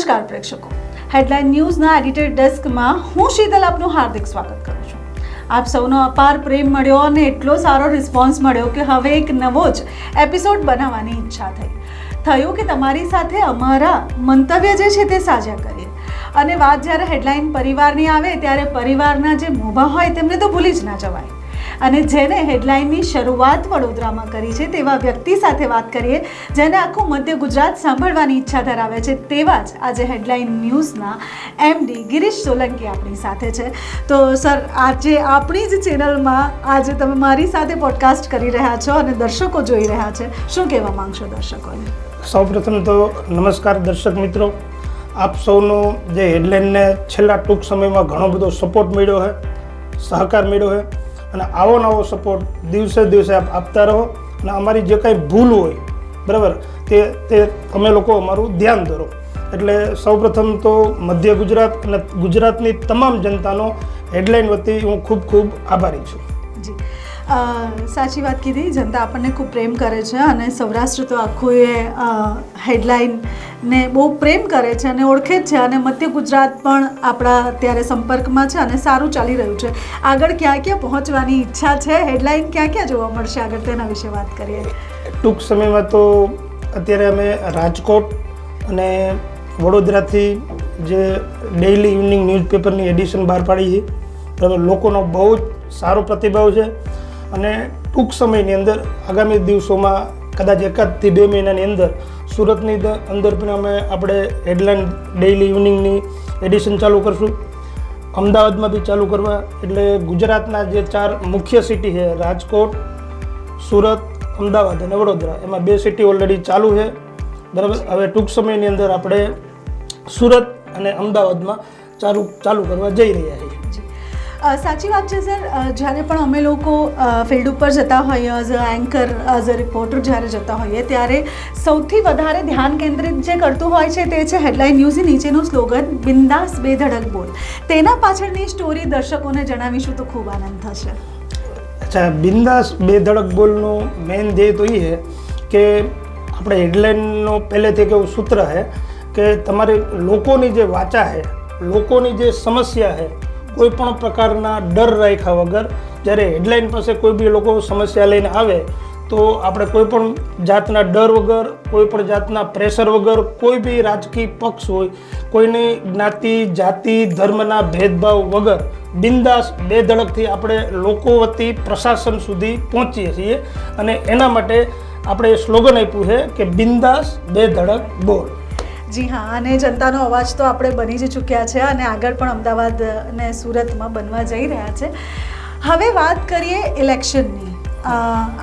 નમસ્કાર પ્રેક્ષકો, headline ન્યૂઝના edited ડેસ્કમાં હું શીતલ આપનું હાર્દિક સ્વાગત કરું છું. આપ સૌનો અપાર પ્રેમ મળ્યો અને એટલો સારો રિસ્પોન્સ મળ્યો કે હવે એક નવો જ એપિસોડ બનાવવાની ઈચ્છા થયું કે તમારી સાથે અમારા મંતવ્ય જે છે તે સાझા કરીએ. અને વાત જ્યારે હેડલાઇન પરિવારની આવે ત્યારે પરિવારના જે મોભા હોય તેમને તો ભૂલી જ ના જવાય. અને જેને હેડલાઇનની શરૂઆત વડોદરામાં કરી છે તેવા વ્યક્તિ સાથે વાત કરીએ જેને આખું મધ્ય ગુજરાત સાંભળવાની ઈચ્છા ધરાવે છે. તેવા જ આજે હેડલાઇન ન્યૂઝના MD ગિરીશ સોલંકી આપણી સાથે છે. તો સર, આજે આપણી જ ચેનલમાં આજે તમે મારી સાથે પોડકાસ્ટ કરી રહ્યા છો અને દર્શકો જોઈ રહ્યા છે, શું કહેવા માંગશો દર્શકોને? સૌપ્રથમ તો નમસ્કાર દર્શક મિત્રો. આપ સૌનો જે હેડલાઇનને છેલ્લા ટૂંક સમયમાં ઘણો બધો સપોર્ટ મળ્યો છે, સહકાર મળ્યો છે અને આવો નવો સપોર્ટ દિવસે દિવસે આપ આપતા રહો અને અમારી જે કાંઈ ભૂલ હોય બરાબર તે અમે લોકો અમારું ધ્યાન ધરો. એટલે સૌપ્રથમ તો મધ્ય ગુજરાત અને ગુજરાતની તમામ જનતાનો હેડલાઇન વતી હું ખૂબ ખૂબ આભારી છું. જી, સાચી વાત કીધી. જનતા આપણને ખૂબ પ્રેમ કરે છે અને સૌરાષ્ટ્ર તો આખું એ હેડલાઇનને બહુ પ્રેમ કરે છે અને ઓળખે જ છે. અને મધ્ય ગુજરાત પણ આપણા અત્યારે સંપર્કમાં છે અને સારું ચાલી રહ્યું છે. આગળ ક્યાં ક્યાં પહોંચવાની ઈચ્છા છે? હેડલાઇન ક્યાં ક્યાં જોવા મળશે આગળ, તેના વિશે વાત કરીએ. ટૂંક સમયમાં તો અત્યારે અમે રાજકોટ અને વડોદરાથી જે ડેઇલી ઇવનિંગ ન્યૂઝપેપરની એડિશન બહાર પાડી છે બરાબર, લોકોનો બહુ જ સારો પ્રતિભાવ છે અને ટૂંક સમયની અંદર આગામી દિવસોમાં કદાચ 1 થી 2 મહિનાની અંદર સુરતની અંદર પણ આપણે હેડલાઇન ડેઇલી ઇવનિંગની એડિશન ચાલુ કરશું. અમદાવાદમાં બી ચાલુ કરવા, એટલે ગુજરાતના જે 4 મુખ્ય સિટી છે રાજકોટ, સુરત, અમદાવાદ અને વડોદરા, એમાં 2 સિટી ઓલરેડી ચાલુ છે બરાબર. હવે ટૂંક સમયની અંદર આપણે સુરત અને અમદાવાદમાં ચાલુ કરવા જઈ રહ્યા છીએ. સાચી વાત છે સર. જ્યારે પણ અમે લોકો ફિલ્ડ ઉપર જતા હોઈએ, as a anchor, as a reporter જ્યારે જતા હોઈએ ત્યારે સૌથી વધારે ધ્યાન કેન્દ્રિત જે કરતું હોય છે તે છે હેડલાઇન ન્યૂઝની નીચેનું સ્લોગન બિંદાસ બેધડક બોલ. તેના પાછળની સ્ટોરી દર્શકોને જણાવીશું તો ખૂબ આનંદ થશે. અચ્છા, બિંદાસ બેધડક બોલનું મેઇન ધ્યેય તો એ છે કે આપણે હેડલાઇનનો પહેલેથી એક એવું સૂત્ર છે કે તમારે લોકોની જે વાચા છે, લોકોની જે સમસ્યા છે, કોઈ પણ પ્રકારના ડર રાખ્યા વગર જ્યારે હેડલાઇન પાસે કોઈ બી લોકો સમસ્યા લઈને આવે તો આપણે કોઈ પણ જાતના ડર વગર, કોઈ પણ જાતના પ્રેશર વગર, કોઈ બી રાજકીય પક્ષ હોય, કોઈની જ્ઞાતિ, જાતિ, ધર્મના ભેદભાવ વગર બિંદાસ બેધડકથી આપણે લોકો વતી પ્રશાસન સુધી પહોંચીએ છીએ. અને એના માટે આપણે સ્લોગન આપ્યું છે કે બિંદાસ બેધડક બોલ. જી હા, અને જનતાનો અવાજ તો આપણે બની જ ચૂક્યા છે અને આગળ પણ અમદાવાદ અને સુરતમાં બનવા જઈ રહ્યા છે. હવે વાત કરીએ ઇલેક્શનની.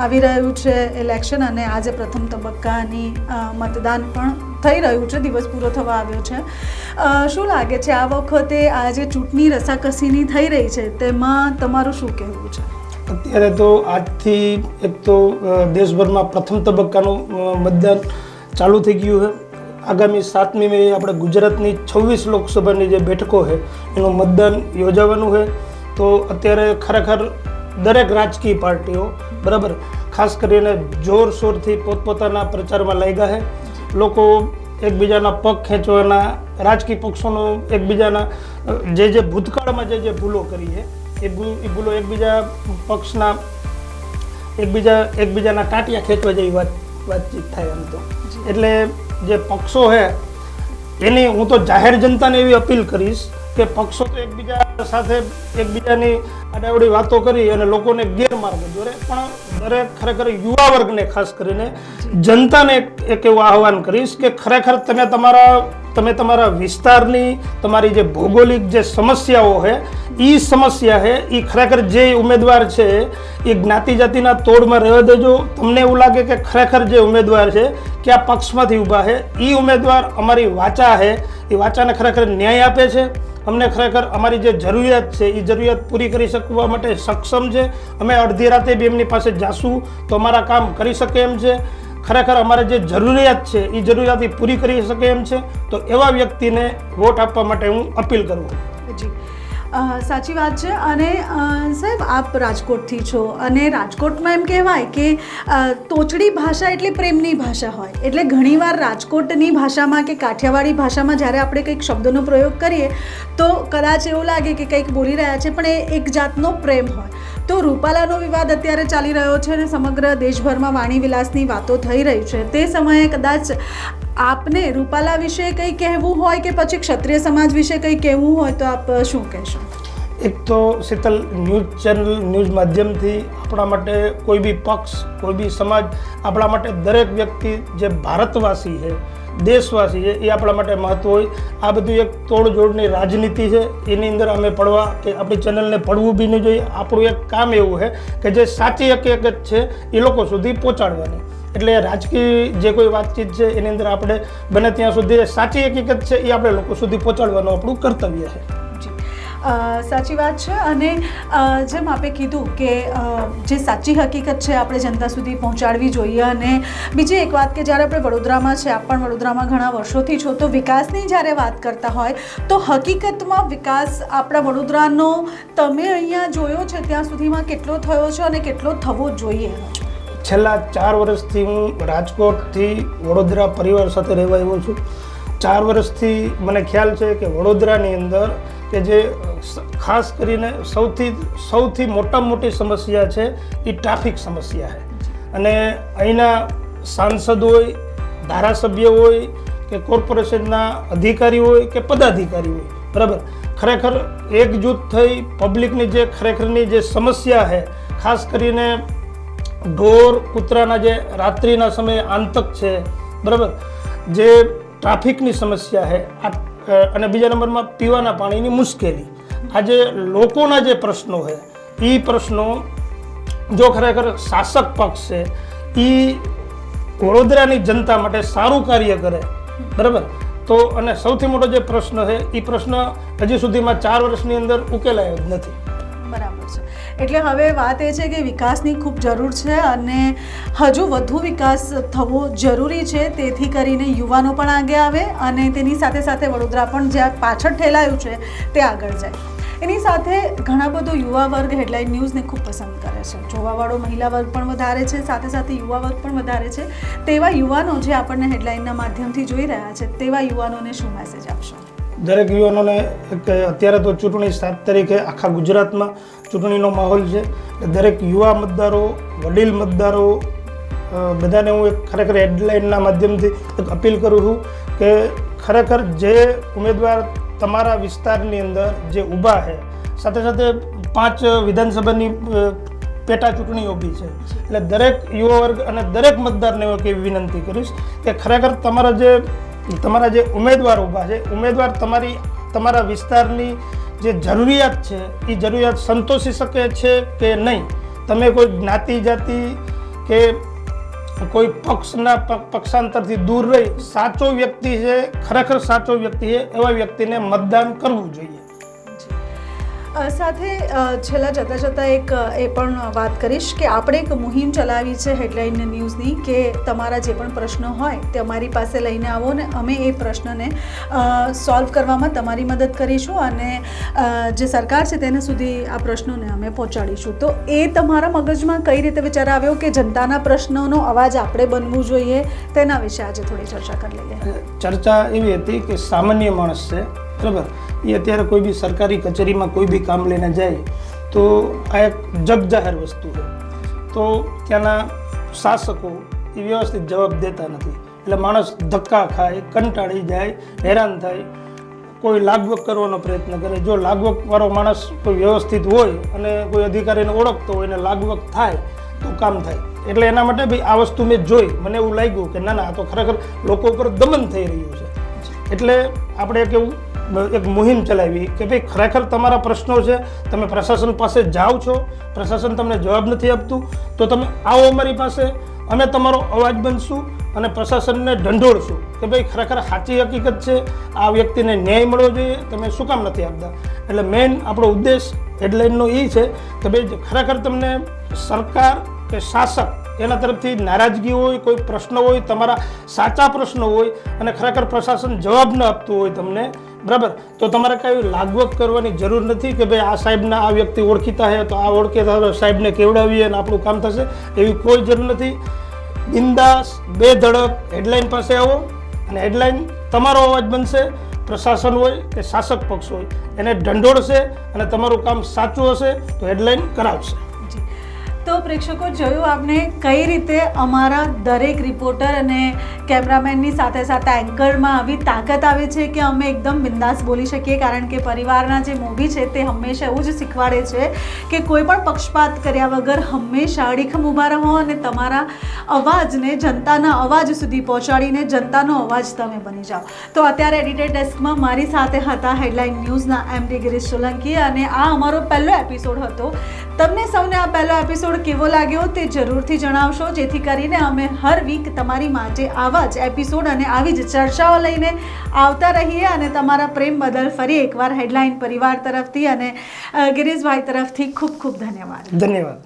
આવી રહ્યું છે ઇલેક્શન અને આજે પ્રથમ તબક્કાની મતદાન પણ થઈ રહ્યું છે, દિવસ પૂરો થવા આવ્યો છે. શું લાગે છે આ વખતે આ જે ચૂંટણી રસાકસીની થઈ રહી છે તેમાં તમારું શું કહેવું છે? અત્યારે તો આજથી એક તો દેશભરમાં પ્રથમ તબક્કાનું મતદાન ચાલુ થઈ ગયું છે. આગામી 7મી મે આપણે ગુજરાતની 26 લોકસભાની જે બેઠકો છે એનું મતદાન યોજાવાનું છે. તો અત્યારે ખરેખર દરેક રાજકીય પાર્ટીઓ બરાબર ખાસ કરીને જોરશોરથી પોતપોતાના પ્રચારમાં લાગ્યા છે. લોકો એકબીજાના પગ ખેંચવાના, રાજકીય પક્ષોનો એકબીજાના જે ભૂતકાળમાં જે ભૂલો કરી છે એ ભૂલો એકબીજા પક્ષના એકબીજાના ટાંટિયા ખેંચવા જેવી વાતચીત થાય. એમ તો એટલે જે પક્ષો છે એની હું તો જાહેર જનતાને એવી અપીલ કરીશ કે પક્ષો તો એકબીજા સાથે એકબીજાની આડાવડી વાતો કરી અને લોકોને ગેરમાર્ગે દોરે, પણ દરેક ખરેખર યુવા વર્ગને ખાસ કરીને જનતાને એક એવું આહવાન કરીશ કે ખરેખર તમે તમારા વિસ્તારની તમારી જે ભૌગોલિક જે સમસ્યાઓ છે એ સમસ્યા છે એ ખરેખર જે ઉમેદવાર છે એ જ્ઞાતિ જાતિના તોડમાં રહેવા દેજો. તમને એવું લાગે કે ખરેખર જે ઉમેદવાર છે કે આ પક્ષમાંથી ઊભા છે એ ઉમેદવાર અમારી વાચા છે, એ વાચાને ખરેખર ન્યાય આપે છે, અમને ખરેખર અમારી જે જરૂરિયાત છે એ જરૂરિયાત પૂરી કરી શકવા માટે સક્ષમ છે, અમે અડધી રાતે બી એમની પાસે જાશું તો અમારા કામ કરી શકે એમ છે, ખરેખર અમારે જે જરૂરિયાત છે એ જરૂરિયાત પૂરી કરી શકે એમ છે, તો એવા વ્યક્તિને વોટ આપવા માટે હું અપીલ કરું. જી, સાચી વાત છે. અને સાહેબ આપ રાજકોટથી છો અને રાજકોટમાં એમ કહેવાય કે તોચડી ભાષા એટલે પ્રેમની ભાષા હોય, એટલે ઘણીવાર રાજકોટની ભાષામાં કે કાઠિયાવાડી ભાષામાં જ્યારે આપણે કંઈક શબ્દોનો પ્રયોગ કરીએ તો કદાચ એવું લાગે કે કંઈક બોલી રહ્યા છે પણ એ એક જાતનો પ્રેમ હોય. તો રૂપાલાનો વિવાદ અત્યારે ચાલી રહ્યો છે અને સમગ્ર દેશભરમાં વાણી વિલાસની વાતો થઈ રહી છે. તે સમયે કદાચ આપને રૂપાલા વિશે કંઈ કહેવું હોય કે પછી ક્ષત્રિય સમાજ વિશે કંઈ કહેવું હોય તો આપ શું કહેશો? એક તો શીતલ, ન્યૂઝ ચેનલ, ન્યૂઝ માધ્યમથી આપણા માટે કોઈ બી પક્ષ, કોઈ બી સમાજ, આપણા માટે દરેક વ્યક્તિ જે ભારતવાસી છે, દેશવાસી છે, એ આપણા માટે મહત્વ હોય. આ બધું એક તોડજોડની રાજનીતિ છે, એની અંદર અમે પડવા કે આપણી ચેનલને પડવું બી નહીં જોઈએ. આપણું એક કામ એવું છે કે જે સાચી હકીકત છે એ લોકો સુધી પહોંચાડવાની. એટલે રાજકીય જે કોઈ વાતચીત છે એની અંદર આપણે બને ત્યાં સુધી સાચી હકીકત છે એ આપણે લોકો સુધી પહોંચાડવાનું આપણું કર્તવ્ય છે. સાચી વાત છે. અને જેમ આપે કીધું કે જે સાચી હકીકત છે આપણે જનતા સુધી પહોંચાડવી જોઈએ. અને બીજી એક વાત કે જ્યારે આપણે વડોદરામાં છે, આપ પણ વડોદરામાં ઘણા વર્ષોથી છો, તો વિકાસની જ્યારે વાત કરતા હોય તો હકીકતમાં વિકાસ આપણા વડોદરાનો તમે અહીંયા જોયો છે ત્યાં સુધીમાં કેટલો થયો છે અને કેટલો થવો જોઈએ? છેલ્લા 4 વર્ષથી હું રાજકોટથી વડોદરા પરિવાર સાથે રહેવા આવ્યો છું. 4 વર્ષથી મને ખ્યાલ છે કે વડોદરાની અંદર કે જે ખાસ કરીને સૌથી મોટામાં મોટી સમસ્યા છે એ ટ્રાફિક સમસ્યા છે. અને અહીંના સાંસદ હોય, ધારાસભ્ય હોય કે કોર્પોરેશનના અધિકારી હોય કે પદાધિકારી હોય, બરાબર, ખરેખર એકજૂથ થઈ પબ્લિકની જે ખરેખરની જે સમસ્યા છે, ખાસ કરીને ઢોર કૂતરાના જે રાત્રિના સમયે આંતક છે, બરાબર, જે ટ્રાફિકની સમસ્યા છે, અને બીજા નંબરમાં પીવાના પાણીની મુશ્કેલી, આ જે લોકોના જે પ્રશ્નો છે એ પ્રશ્નો જો ખરેખર શાસક પક્ષ છે એ વડોદરાની જનતા માટે સારું કાર્ય કરે, બરાબર, તો અને સૌથી મોટો જે પ્રશ્ન છે એ પ્રશ્ન હજી સુધીમાં 4 વર્ષની અંદર ઉકેલાયો જ નથી. બરાબર છે. એટલે હવે વાત એ છે કે વિકાસની ખૂબ જરૂર છે અને હજુ વધુ વિકાસ થવો જરૂરી છે. તેથી કરીને યુવાનો પણ આગળ આવે અને તેની સાથે સાથે વડોદરા પણ જ્યાં પાછળ ઠેલાયું છે તે આગળ જાય. એની સાથે ઘણા બધો યુવા વર્ગ હેડલાઇન ન્યૂઝને ખૂબ પસંદ કરે છે. જોવાવાળો મહિલા વર્ગ પણ વધારે છે, સાથે સાથે યુવા વર્ગ પણ વધારે છે. તેવા યુવાનો જે આપણને હેડલાઇનના માધ્યમથી જોઈ રહ્યા છે, તેવા યુવાનોને શું મેસેજ આપશો? દરેક યુવાનોને અત્યારે તો ચૂંટણી 7 તારીખે આખા ગુજરાતમાં ચૂંટણીનો માહોલ છે. દરેક યુવા મતદારો, વડીલ મતદારો, બધાને હું એક ખરેખર હેડલાઇનના માધ્યમથી એક અપીલ કરું છું કે ખરેખર જે ઉમેદવાર તમારા વિસ્તારની અંદર જે ઊભા છે, સાથે સાથે 5 વિધાનસભાની પેટા ચૂંટણી ઊભી છે, એટલે દરેક યુવા વર્ગ અને દરેક મતદારને હું એવી વિનંતી કરીશ કે ખરેખર તમારા જે ઉમેદવાર ઊભા છે, ઉમેદવાર તમારા વિસ્તારની જે જરૂરિયાત છે એ જરૂરિયાત સંતોષી શકે છે કે નહીં. તમે કોઈ જ્ઞાતિ જાતિ કે કોઈ પક્ષાંતરથી દૂર રહી સાચો વ્યક્તિ છે, ખરેખર સાચો વ્યક્તિ છે, એવા વ્યક્તિને મતદાન કરવું જોઈએ. સાથે છેલ્લા જતાં જતાં એક એ પણ વાત કરીશ કે આપણે એક મુહિમ ચલાવી છે હેડલાઇન ન્યૂઝની કે તમારા જે પણ પ્રશ્નો હોય તે અમારી પાસે લઈને આવો ને અમે એ પ્રશ્નને સોલ્વ કરવામાં તમારી મદદ કરીશું અને જે સરકાર છે તેને સુધી આ પ્રશ્નોને અમે પહોંચાડીશું. તો એ તમારા મગજમાં કઈ રીતે વિચાર આવ્યો કે જનતાના પ્રશ્નોનો અવાજ આપણે બનવું જોઈએ, તેના વિશે આજે થોડી ચર્ચા કરી લઈએ. ચર્ચા એવી હતી કે સામાન્ય માણસ છે, બરાબર, એ અત્યારે કોઈ બી સરકારી કચેરીમાં કોઈ બી કામ લઈને જાય તો આ એક જગજાહેર વસ્તુ છે, તો ત્યાંના શાસકો એ વ્યવસ્થિત જવાબ દેતા નથી. એટલે માણસ ધક્કા ખાય, કંટાળી જાય, હેરાન થાય, કોઈ લાગવગ કરવાનો પ્રયત્ન કરે. જો લાગવગવાળો માણસ કોઈ વ્યવસ્થિત હોય અને કોઈ અધિકારીને ઓળખતો હોય ને લાગવગ થાય તો કામ થાય. એટલે એના માટે ભાઈ આ વસ્તુ મેં જોઈ, મને એવું લાગ્યું કે ના ના, આ તો ખરેખર લોકો ઉપર દમન થઈ રહ્યું છે. એટલે આપણે એક મુહિમ ચલાવી કે ભાઈ ખરેખર તમારા પ્રશ્નો છે, તમે પ્રશાસન પાસે જાઓ છો, પ્રશાસન તમને જવાબ નથી આપતું, તો તમે આવો અમારી પાસે, અમે તમારો અવાજ બનશું અને પ્રશાસનને ઢંઢોળશું કે ભાઈ ખરેખર સાચી હકીકત છે, આ વ્યક્તિને ન્યાય મળવો જોઈએ, તમે શું કામ નથી આપતા. એટલે મેઇન આપણો ઉદ્દેશ હેડલાઇનનો એ છે કે ભાઈ ખરેખર તમને સરકાર કે શાસક એના તરફથી નારાજગી હોય, કોઈ પ્રશ્ન હોય, તમારા સાચા પ્રશ્નો હોય અને ખરેખર પ્રશાસન જવાબ ન આપતું હોય તમને, બરાબર, તો તમારે કાંઈ લાગવગ કરવાની જરૂર નથી કે ભાઈ આ સાહેબના આ વ્યક્તિ ઓળખીતા છે તો આ ઓળખીતા સાહેબને કેવડાવીએ અને આપણું કામ થશે, એવી કોઈ જરૂર નથી. બિંદાસ બેધડક હેડલાઇન પાસે આવો અને હેડલાઇન તમારો અવાજ બનશે. પ્રશાસન હોય કે શાસક પક્ષ હોય એને ઢંઢોળશે અને તમારું કામ સાચું હશે તો હેડલાઇન કરાવશે. તો પ્રેક્ષકો જોયું આપને કઈ રીતે અમારા દરેક રિપોર્ટર અને કેમેરામેનની સાથે સાથે એન્કરમાં આવી તાકાત આવે છે કે અમે એકદમ બિંદાસ બોલી શકીએ, કારણ કે પરિવારના જે મૂવી છે તે હંમેશા એવું જ શીખવાડે છે કે કોઈ પણ પક્ષપાત કર્યા વગર હંમેશા અડીખમ ઊભા રહો અને તમારા અવાજને જનતાના અવાજ સુધી પહોંચાડીને જનતાનો અવાજ તમે બની જાઓ. તો અત્યારે એડિટેડ ડેસ્કમાં મારી સાથે હતા હેડલાઇન ન્યૂઝના MD ગિરીશ સોલંકી અને આ અમારો પહેલો એપિસોડ હતો. તમને સૌને આ પહેલો એપિસોડ કેવો લાગ્યો તે જરૂરથી જણાવશો, જેથી કરીને અમે હર વીક તમારી માટે આવા જ એપિસોડ અને આવી જ ચર્ચાઓ લઈને આવતા રહીએ. અને તમારા પ્રેમ બદલ ફરી એકવાર હેડલાઇન પરિવાર તરફથી અને ગિરીશભાઈ તરફથી ખૂબ ખૂબ ધન્યવાદ. ધન્યવાદ.